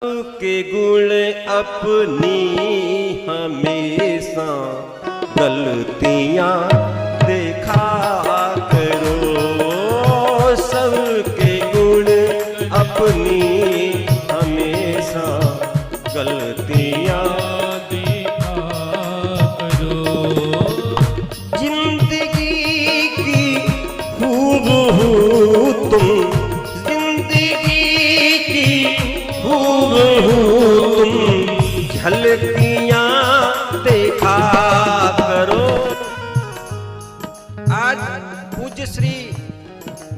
के गुण अपनी हमेशा गलतियां देखा करो। सबके गुण अपनी हमेशा गलतियां देखा करो। जिंदगी की हूबहू तुम, जिंदगी की तुम झलकियां देखा करो। आज पूज्य श्री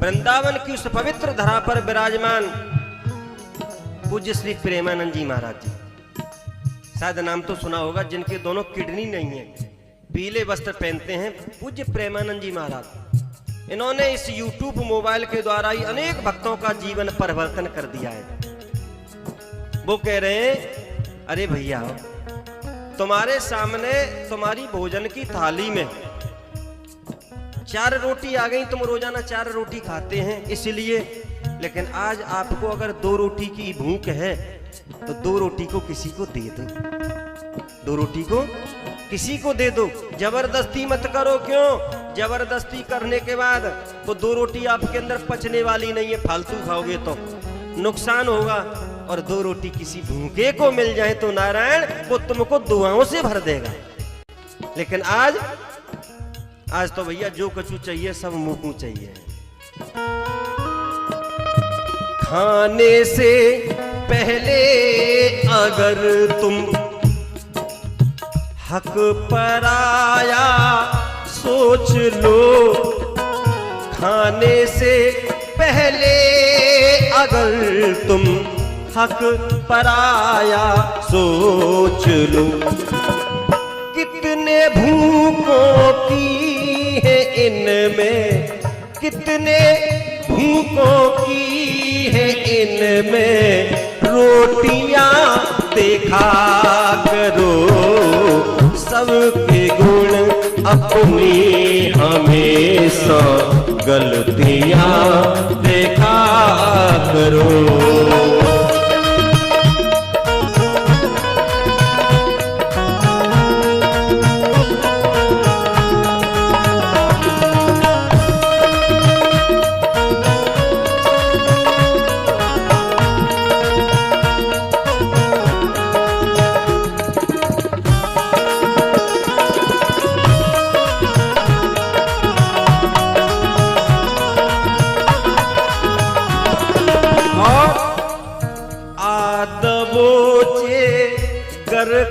वृंदावन की उस पवित्र धरा पर विराजमान पूज्य श्री प्रेमानंद जी महाराज जी, शायद नाम तो सुना होगा, जिनके दोनों किडनी नहीं है, पीले वस्त्र पहनते हैं, पूज्य प्रेमानंद जी महाराज। इन्होंने इस YouTube मोबाइल के द्वारा ही अनेक भक्तों का जीवन परिवर्तन कर दिया है। वो कह रहे हैं, अरे भैया तुम्हारे सामने तुम्हारी भोजन की थाली में 4 रोटी आ गई, तुम रोजाना 4 रोटी खाते हैं इसलिए, लेकिन आज आपको अगर 2 रोटी की भूख है तो 2 रोटी को किसी को दे दो, 2 रोटी को किसी को दे दो। जबरदस्ती मत करो। क्यों? जबरदस्ती करने के बाद वो 2 रोटी आपके अंदर पचने वाली नहीं है, फालतू खाओगे तो नुकसान होगा। और 2 रोटी किसी भूखे को मिल जाए तो नारायण वो तुमको दुआओं से भर देगा। लेकिन आज तो भैया जो कछु चाहिए सब मुंह को चाहिए। खाने से पहले अगर तुम हक पराया सोच लो, खाने से पहले अगर तुम हक पराया सोच लो। कितने भूखों की है इनमें, कितने भूखों की है इनमें रोटियां देखा करो। सबके गुण अपनी हमेशा गलतियां देखा करो।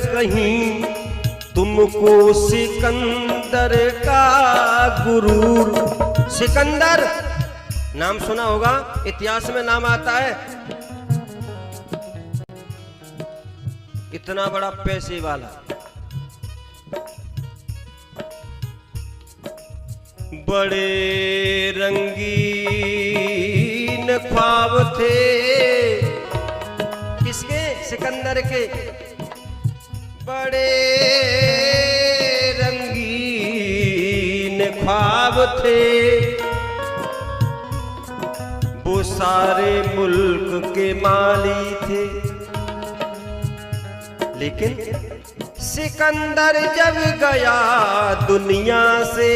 कहीं तुमको सिकंदर का गुरूर, सिकंदर नाम सुना होगा, इतिहास में नाम आता है। इतना बड़ा पैसे वाला, बड़े रंगीन ख्वाब थे किसके? सिकंदर के। बड़े रंगीन ख्वाब थे, वो सारे मुल्क के माली थे। लेकिन सिकंदर जब गया दुनिया से,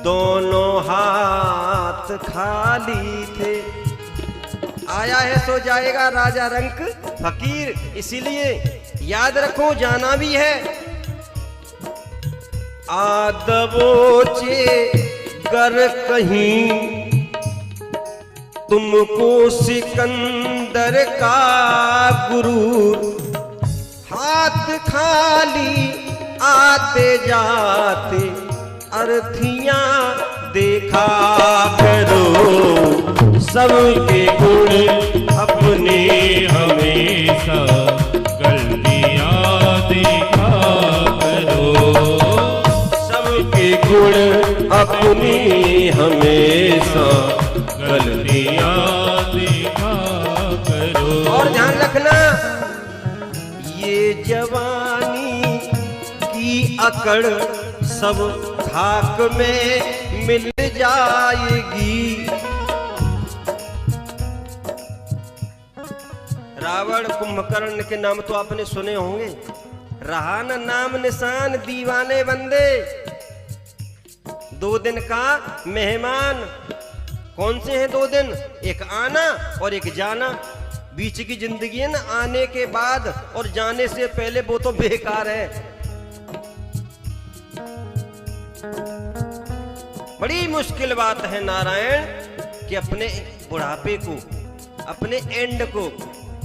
दोनों हाथ खाली थे। आया है सो जाएगा राजा रंक फकीर, इसीलिए याद रखो जाना भी है। आदबोचे कर कहीं तुमको सिकंदर का गुरूर, हाथ खाली आते जाते अर्थियां देखा करो। सबके गुण अपने हमेशा गलतियां देखा करो। सबके गुण अपनी हमेशा गलतियां देखा करो। और ध्यान रखना, ये जवानी की अकड़ सब खाक में मिल जाएगी। रावण कुंभकर्ण के नाम तो आपने सुने होंगे। रहा न नाम निशान दीवाने बंदे, 2 दिन का मेहमान। कौन से हैं 2 दिन? एक आना और एक जाना। बीच की जिंदगी है ना, आने के बाद और जाने से पहले, वो तो बेकार है। बड़ी मुश्किल बात है नारायण कि अपने बुढ़ापे को, अपने एंड को,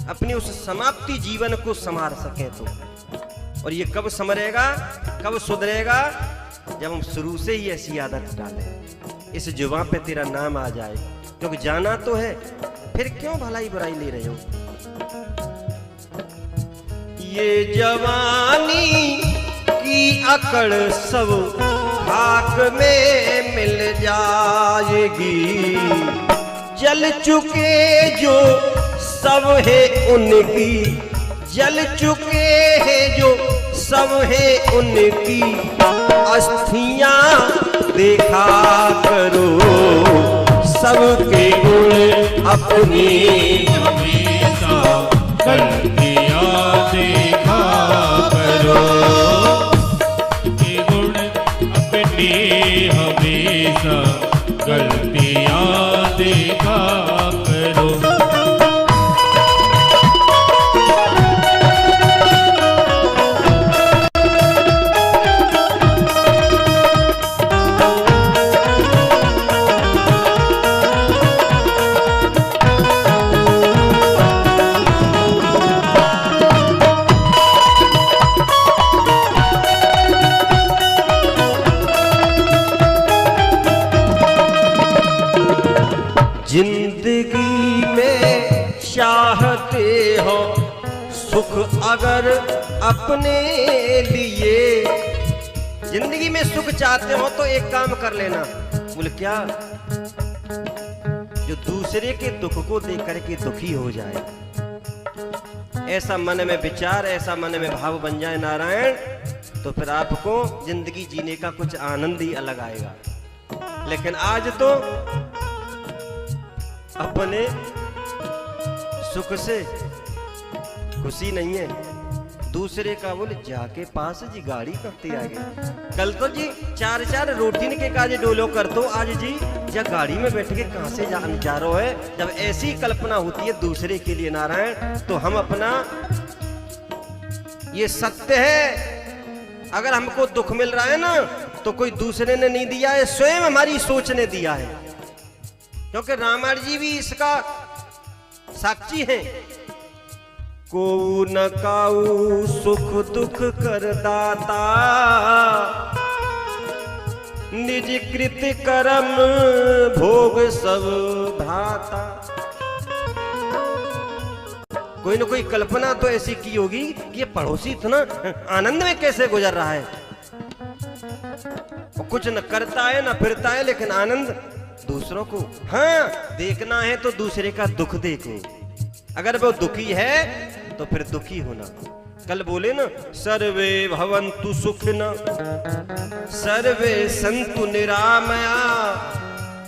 अपनी उस समाप्ति जीवन को संवार सके तो। और ये कब संवरेगा, कब सुधरेगा? जब हम शुरू से ही ऐसी आदत डालें, इस जुबान पे तेरा नाम आ जाए। क्योंकि जाना तो है, फिर क्यों भलाई बुराई ले रहे हो? ये जवानी की अकड़ सब खाक में मिल जाएगी, जल चुके जो सब है उनकी, जल चुके हैं जो सब है उनकी अस्थियां देखा करो, सबके गुण अपनी हमेशा गलतियां देखा करो, के गुण अपनी हमेशा गलतियां देखा करो। जिंदगी में चाहते हो सुख अगर अपने लिए, जिंदगी में सुख चाहते हो तो एक काम कर लेना। बोले क्या? जो दूसरे के दुख को देख करके दुखी हो जाए, ऐसा मन में विचार, ऐसा मन में भाव बन जाए नारायण, तो फिर आपको जिंदगी जीने का कुछ आनंद ही अलग आएगा। लेकिन आज तो अपने सुख से खुशी नहीं है, दूसरे का। बोले जाके पास जी गाड़ी करते आ गए, कल तो जी 4 रोटी के काज डोलो कर दो, आज जी या गाड़ी में बैठ के कहां से जा रहे है। जब ऐसी कल्पना होती है दूसरे के लिए नारायण, तो हम अपना, ये सत्य है, अगर हमको दुख मिल रहा है ना तो कोई दूसरे ने नहीं दिया है, स्वयं हमारी सोच ने दिया है। क्योंकि रामायण जी भी इसका साक्षी हैं। को न काऊ सुख दुख कर दाता, निज कृत कर्म भोग सब धाता। कोई न कोई कल्पना तो ऐसी की होगी कि ये पड़ोसी इतना आनंद में कैसे गुजर रहा है, कुछ न करता है न फिरता है, लेकिन आनंद दूसरों को। हाँ, देखना है तो दूसरे का दुख देखो, अगर वो दुखी है तो फिर दुखी होना। कल बोले ना, सर्वे भवन्तु सुखिनः, सर्वे सन्तु निरामया,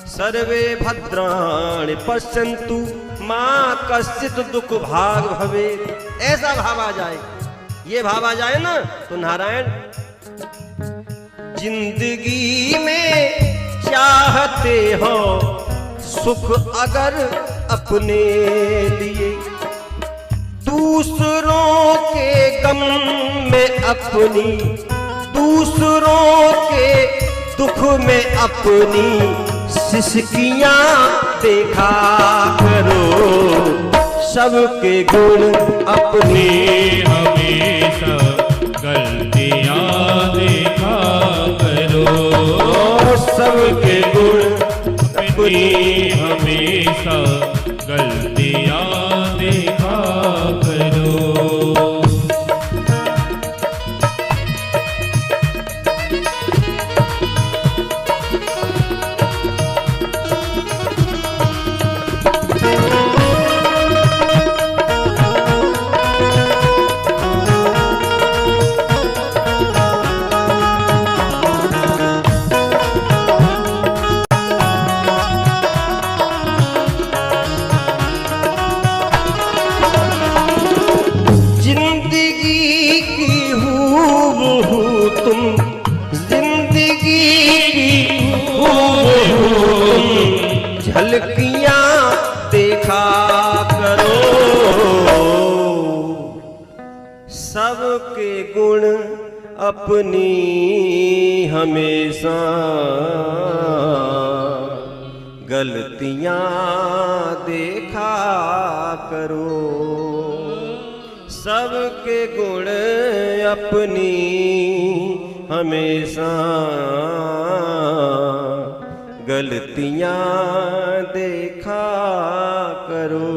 सर्वे भद्राणि पश्यन्तु मा कश्चित् दुःख भाग भवेत्। ऐसा भाव आ जाए, ये भाव आ जाए ना तो नारायण, जिंदगी में चाहते हो सुख अगर अपने लिए, दूसरों के गम में अपनी, दूसरों के दुख में अपनी सिसकियां देखा करो, सबके गुण अपने हमेशा गलतियां देखा करो, सबके गुण अपनी हमेशा गलतियां देखा करो। देखा करो, सबके गुण अपनी हमेशा गलतियां देखा करो। सबके गुण अपनी हमेशा गलतियां देखा करो।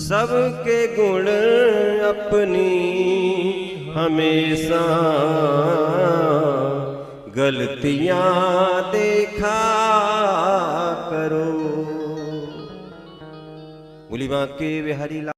सबके गुण अपनी हमेशा गलतियां देखा करो। बोली बांके बिहारी लाल